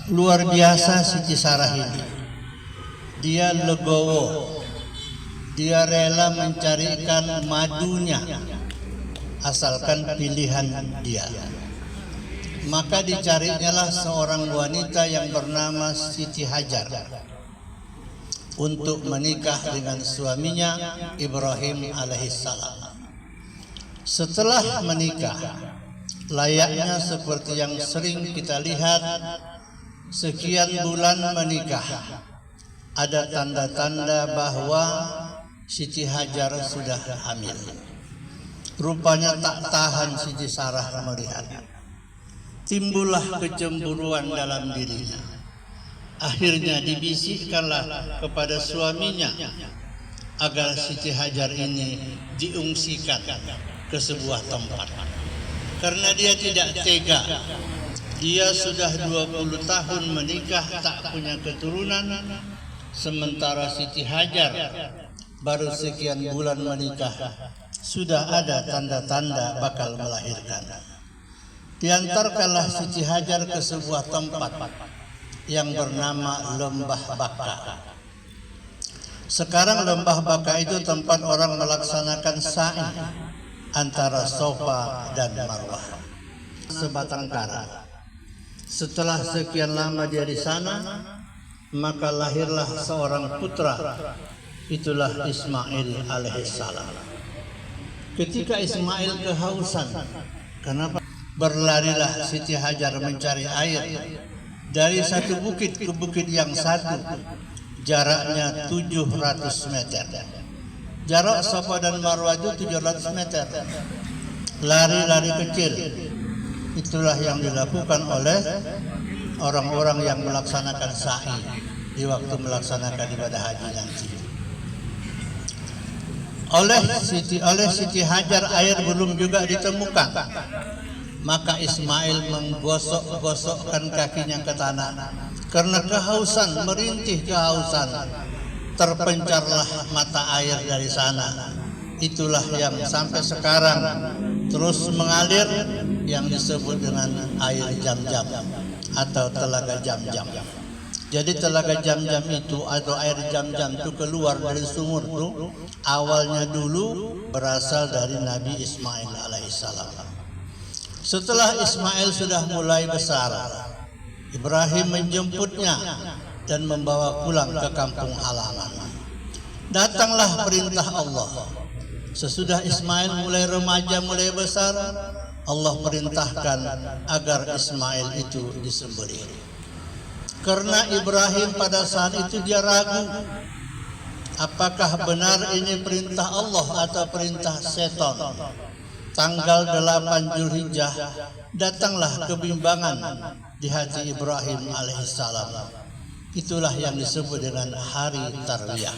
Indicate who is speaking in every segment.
Speaker 1: Luar biasa Siti Sarah ini. Dia legowo, dia rela mencarikan madunya asalkan pilihan dia. Maka dicarinyalah seorang wanita yang bernama Siti Hajar untuk menikah dengan suaminya Ibrahim alaihissalam. Setelah menikah, layaknya seperti yang sering kita lihat, sekian bulan menikah, ada tanda-tanda bahwa Siti Hajar sudah hamil. Rupanya tak tahan Siti Sarah melihat. Timbullah kecemburuan dalam dirinya. Akhirnya dibisikkanlah kepada suaminya agar Siti Hajar ini diungsikan ke sebuah tempat. Karena dia tidak tega. Dia sudah 20 tahun menikah tak punya keturunan, sementara Siti Hajar baru sekian bulan menikah sudah ada tanda-tanda bakal melahirkan. Diantarkanlah Siti Hajar ke sebuah tempat yang bernama Lembah Baka. Sekarang Lembah Baka itu tempat orang melaksanakan sa'i antara Safa dan Marwah. Sebatang kara. Setelah sekian lama dia di sana, maka lahirlah seorang putra. Itulah Ismail alaihissalam. Ketika Ismail kehausan, kenapa? Berlarilah Siti Hajar mencari air dari satu bukit ke bukit yang satu, jaraknya 700 meter. Jarak Safa dan Marwah itu 700 meter. Lari-lari kecil. Itulah yang dilakukan oleh orang-orang yang melaksanakan sa'i di waktu melaksanakan ibadah haji nanti. Oleh Siti Hajar air belum juga ditemukan. Maka Ismail menggosok-gosokkan kakinya ke tanah. Karena kehausan, merintih kehausan, terpencarlah mata air dari sana. Itulah yang sampai sekarang terus mengalir, yang disebut dengan air Jam-Jam atau telaga Jam-Jam. Jadi telaga Jam-Jam itu atau air Jam-Jam itu keluar dari sumur itu awalnya dulu berasal dari Nabi Ismail alaihissalam. Setelah Ismail sudah mulai besar, Ibrahim menjemputnya dan membawa pulang ke kampung halaman. Datanglah perintah Allah. Sesudah Ismail mulai remaja, mulai besar, Allah perintahkan agar Ismail itu disembelih. Karena Ibrahim pada saat itu dia ragu, apakah benar ini perintah Allah atau perintah setan. Tanggal 8 Zulhijjah datanglah kebimbangan di hati Ibrahim alaihissalam. Itulah yang disebut dengan hari Tarwiyah.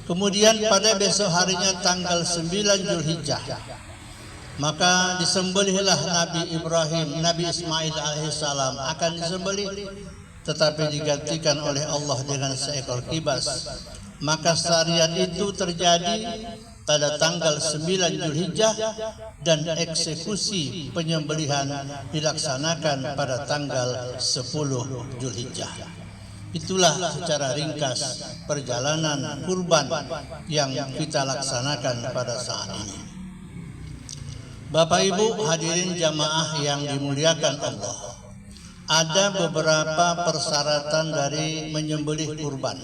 Speaker 1: Kemudian pada besok harinya tanggal 9 Zulhijjah, maka disembelihlah Nabi Ismail alaihissalam akan disembelih, tetapi digantikan oleh Allah dengan seekor kibas. Maka syariat itu terjadi pada tanggal 9 Zulhijjah dan eksekusi penyembelihan dilaksanakan pada tanggal 10 Zulhijjah. Itulah secara ringkas perjalanan kurban yang kita laksanakan pada saat ini. Bapak Ibu hadirin jamaah yang dimuliakan Allah, ada beberapa persyaratan dari menyembelih kurban.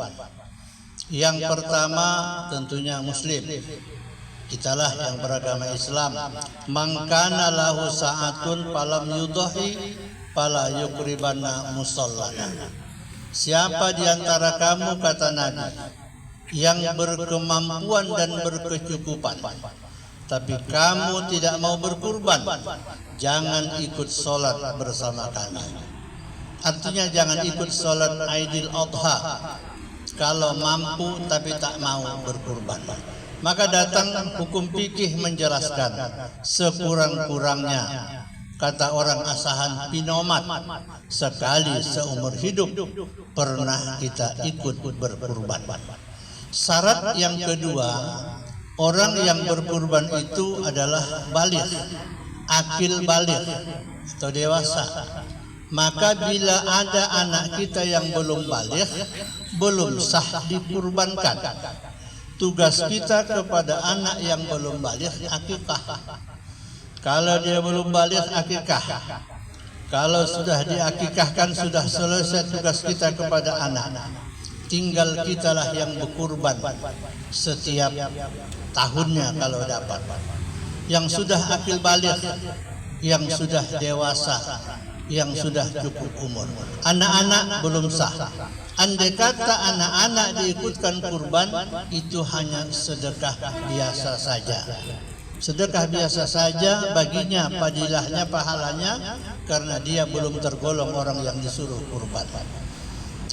Speaker 1: Yang pertama tentunya Muslim. Kitalah yang beragama Islam. Man kana lahu sa'atun falam yudhi fala yukribanna musallana. Siapa di antara kamu, kata Nabi, yang berkemampuan dan berkecukupan, tapi kamu tidak mau berkurban, jangan ikut sholat bersama kami. Artinya jangan ikut sholat Aidil Adha kalau mampu tapi tak mau berkurban. Maka datang hukum fikih menjelaskan sekurang-kurangnya, kata orang Asahan Pinomat, sekali seumur hidup pernah kita ikut berkurban. Syarat yang kedua, orang yang berkurban itu adalah baligh, akil baligh atau dewasa. Maka bila ada anak kita yang belum balik, belum sah dikurbankan. Tugas kita kepada anak yang belum balik akikah. Kalau dia belum balik akikah. Kalau sudah diakikahkan sudah selesai tugas kita kepada anak. Tinggal kitalah yang berkurban setiap tahunnya kalau dapat. Yang sudah akil balik, yang sudah dewasa, yang sudah cukup umur. Anak-anak belum sah. Andai kata anak-anak diikutkan kurban, itu hanya sedekah biasa saja. Sedekah biasa saja baginya padilahnya, pahalanya, karena dia belum tergolong orang yang disuruh kurban.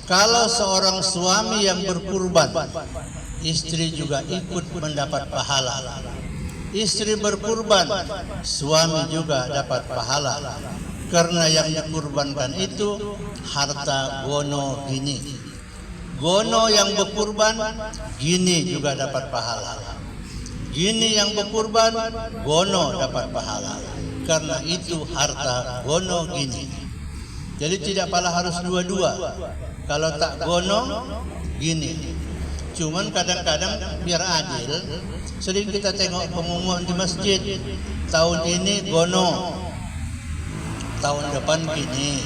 Speaker 1: Kalau seorang suami yang berkurban, istri juga ikut mendapat pahala. Istri berkurban, suami juga dapat pahala. Karena yang dikurbankan itu harta gono gini. Gono yang berkurban, gini juga dapat pahala. Gini yang berkurban, gono dapat pahala. Karena itu harta gono gini. Jadi tidak pala harus dua-dua. Kalau tak gono, gini. Cuman kadang-kadang biar adil, sering kita tengok pengumuman di masjid. Tahun ini gono, tahun depan gini.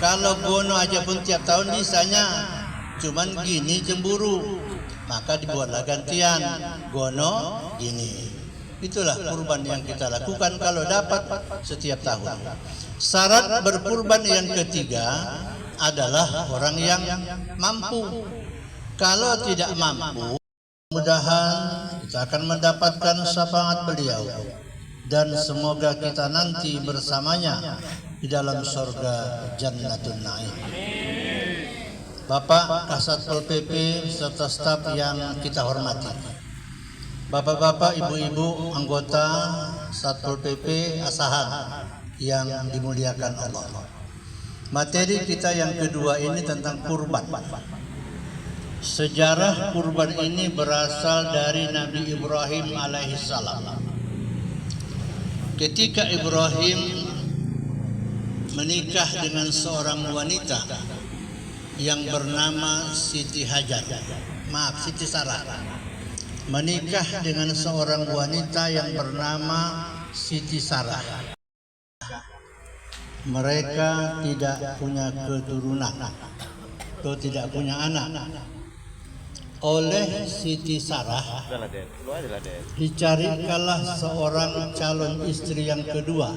Speaker 1: Kalau gono aja pun tiap tahun bisanya, cuman gini cemburu, maka dibuatlah gantian, gono gini. Itulah kurban yang kita lakukan kalau dapat setiap tahun. Syarat berkurban yang ketiga adalah orang yang mampu. Kalau tidak mampu, mudah-mudahan kita akan mendapatkan syafaat beliau. Dan semoga kita nanti bersamanya di dalam surga Jannatun Naim. Bapak Kasatpol PP serta staf yang kita hormati, bapak-bapak, ibu-ibu anggota Satpol PP Asahan yang dimuliakan Allah. Materi kita yang kedua ini tentang kurban. Sejarah kurban ini berasal dari Nabi Ibrahim alaihissalam. Ketika Ibrahim menikah dengan seorang wanita yang bernama Siti Hajar, Siti Sarah, menikah dengan seorang wanita yang bernama Siti Sarah. Mereka tidak punya keturunan atau tidak punya anak. Oleh Siti Sarah dicarikanlah seorang calon istri yang kedua